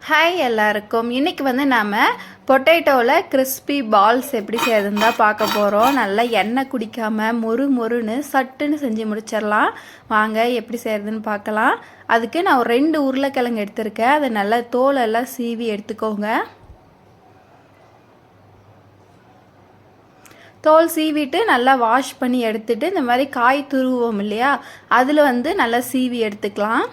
Hi எல்லாருக்கும். இன்றைக்கி நாம் பொட்டேட்டோவில் கிறிஸ்பி பால்ஸ் எப்படி செய்யறதுன்னு தான் பார்க்க போகிறோம். நல்லா எண்ணெய் குடிக்காமல் மொறுன்னு சட்டுன்னு செஞ்சு முடிச்சிடலாம். வாங்க எப்படி செய்கிறதுன்னு பார்க்கலாம். அதுக்கு நான் ஒரு 2 உருளைக்கிழங்கு எடுத்திருக்கேன். அதை நல்லா தோலெல்லாம் சீவி எடுத்துக்கோங்க. தோல் சீவிட்டு நல்லா வாஷ் பண்ணி எடுத்துட்டு இந்த மாதிரி காய் துருவோம் இல்லையா, அதில் நல்லா சீவி எடுத்துக்கலாம்.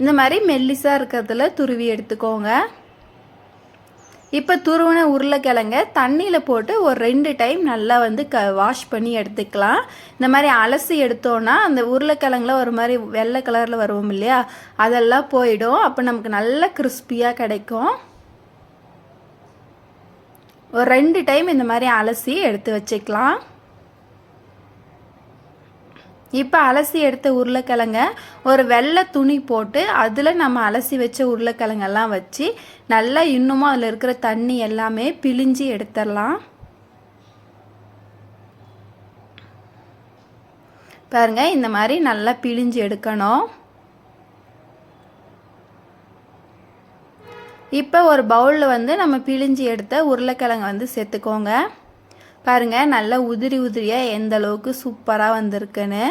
இந்த மாதிரி மெல்லிசாக இருக்கிறதுல துருவி எடுத்துக்கோங்க. இப்போ துருவின உருளைக்கிழங்க தண்ணியில் போட்டு ஒரு 2 டைம் நல்லா வாஷ் பண்ணி எடுத்துக்கலாம். இந்த மாதிரி அலசி எடுத்தோன்னா அந்த உருளைக்கிழங்குல ஒரு மாதிரி வெள்ளை கலரில் வருவோம் இல்லையா, அதெல்லாம் போயிடும். அப்போ நமக்கு நல்ல கிறிஸ்பியாக கிடைக்கும். ஒரு 2 டைம் இந்த மாதிரி அலசி எடுத்து வச்சுக்கலாம். இப்போ அலசி எடுத்த உருளைக்கிழங்க ஒரு வெள்ளை துணி போட்டு அதில் நம்ம அலசி வச்ச உருளைக்கிழங்கெல்லாம் வச்சு நல்லா இன்னமும் அதில் இருக்கிற தண்ணி எல்லாமே பிழிஞ்சி எடுத்துடலாம். பாருங்கள், இந்த மாதிரி நல்லா பிழிஞ்சு எடுக்கணும். இப்போ ஒரு பவுலில் நம்ம பிழிஞ்சி எடுத்த உருளைக்கிழங்கு சேர்த்துக்கோங்க. பாருங்கள், நல்லா உதிரியாக எந்த அளவுக்கு சூப்பராக வந்திருக்குன்னு.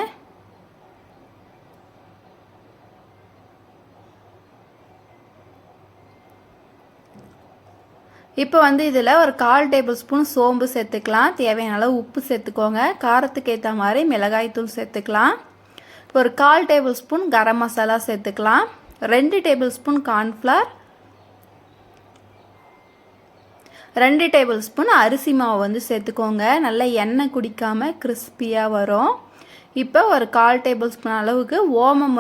இப்போ இதில் ஒரு 1/4 டேபிள் ஸ்பூன் சோம்பு சேர்த்துக்கலாம். தேவையான அளவு உப்பு சேர்த்துக்கோங்க. காரத்துக்கு ஏற்ற மாதிரி மிளகாய்த்தூள் சேர்த்துக்கலாம். ஒரு 1/4 டேபிள் ஸ்பூன் கரம் மசாலா சேர்த்துக்கலாம். 2 table spoon cornflour, 2 table spoon அரிசி மாவு சேர்த்துக்கோங்க. நல்லா எண்ணெய் குடிக்காமல் கிறிஸ்பியாக வரும். இப்போ ஒரு 1/4 டேபிள் ஸ்பூன் அளவுக்கு ஓமம்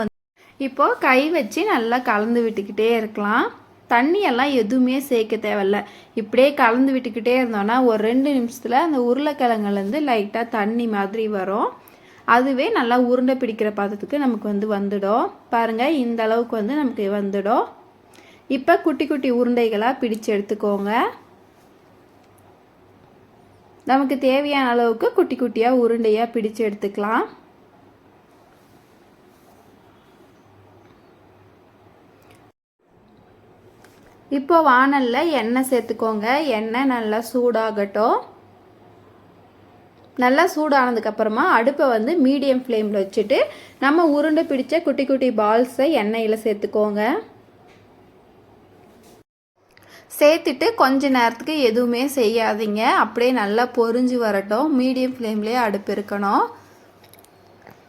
இப்போது கை வச்சு நல்லா கலந்து விட்டுக்கிட்டே இருக்கலாம். தண்ணியெல்லாம் எதுவுமே சேர்க்க தேவையில்ல. இப்படியே கலந்து விட்டுக்கிட்டே இருந்தோன்னா ஒரு 2 நிமிஷத்தில் அந்த உருளைக்கிழங்குலேருந்து லைட்டாக தண்ணி மாதிரி வரும். அதுவே நல்லா உருண்டை பிடிக்கிற பாத்திரத்துக்கு நமக்கு வந்துடும். பாருங்கள், இந்த அளவுக்கு நமக்கு வந்துடும். இப்போ குட்டி குட்டி உருண்டைகளாக பிடிச்சு எடுத்துக்கோங்க. நமக்கு தேவையான அளவுக்கு குட்டி குட்டியாக உருண்டையாக பிடிச்சு எடுத்துக்கலாம். இப்போ வானலில் எண்ணெய் சேர்த்துக்கோங்க. எண்ணெய் நல்லா சூடாகட்டும். நல்லா சூடானதுக்கப்புறமா அடுப்பை மீடியம் ஃப்ளேமில் வச்சுட்டு நம்ம உருண்டை பிடிச்ச குட்டி குட்டி பால்ஸை எண்ணெயில் சேர்த்துக்கோங்க. சேர்த்துட்டு கொஞ்ச நேரத்துக்கு எதுவுமே செய்யாதீங்க. அப்படியே நல்லா பொரிஞ்சு வரட்டும். மீடியம் ஃப்ளேம்லேயே அடுப்பு இருக்கணும்.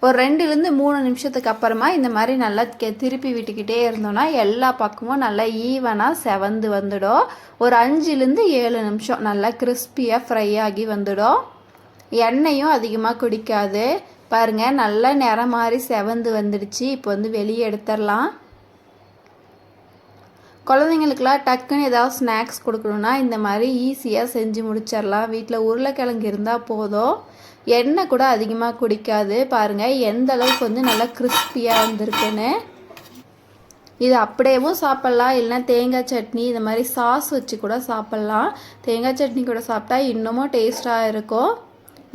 ஒரு 2லேருந்து 3 நிமிஷத்துக்கு அப்புறமா இந்த மாதிரி நல்லா திருப்பி விட்டுக்கிட்டே இருந்தோன்னா எல்லா பக்கமும் நல்லா ஈவனாக செவந்து வந்துடும். ஒரு 5லேருந்து 7 நிமிஷம் நல்லா கிறிஸ்பியாக ஃப்ரை ஆகி வந்துடும். எண்ணெயும் அதிகமாக குடிக்காது. பாருங்கள், நல்லா நிறம் மாதிரி செவந்து வந்துடுச்சு. இப்போ வெளியே எடுத்துடலாம். குழந்தைங்களுக்கெல்லாம் டக்குன்னு ஏதாவது ஸ்நாக்ஸ் கொடுக்கணுன்னா இந்த மாதிரி ஈஸியாக செஞ்சு முடிச்சிடலாம். வீட்டில் உருளைக்கிழங்கு இருந்தால் போதும். எண்ணெய் கூட அதிகமாக குடிக்காது. பாருங்கள் எந்த அளவுக்கு நல்லா கிறிஸ்பியாக வந்திருக்குன்னு. இது அப்படியேவும் சாப்பிட்லாம், இல்லைனா தேங்காய் சட்னி இந்த மாதிரி சாஸ் வச்சு கூட சாப்பிட்லாம். தேங்காய் சட்னி கூட சாப்பிட்டா இன்னமும் டேஸ்ட்டாக இருக்கும்.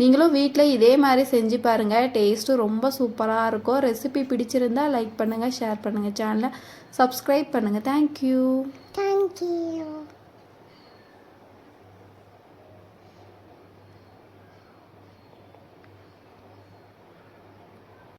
நீங்களும் வீட்டில் இதே மாதிரி செஞ்சு பாருங்கள். டேஸ்ட்டு ரொம்ப சூப்பராக இருக்கும். ரெசிபி பிடிச்சிருந்தால் லைக் பண்ணுங்கள், ஷேர் பண்ணுங்கள், சேனலை சப்ஸ்கிரைப் பண்ணுங்கள். தேங்க்யூ.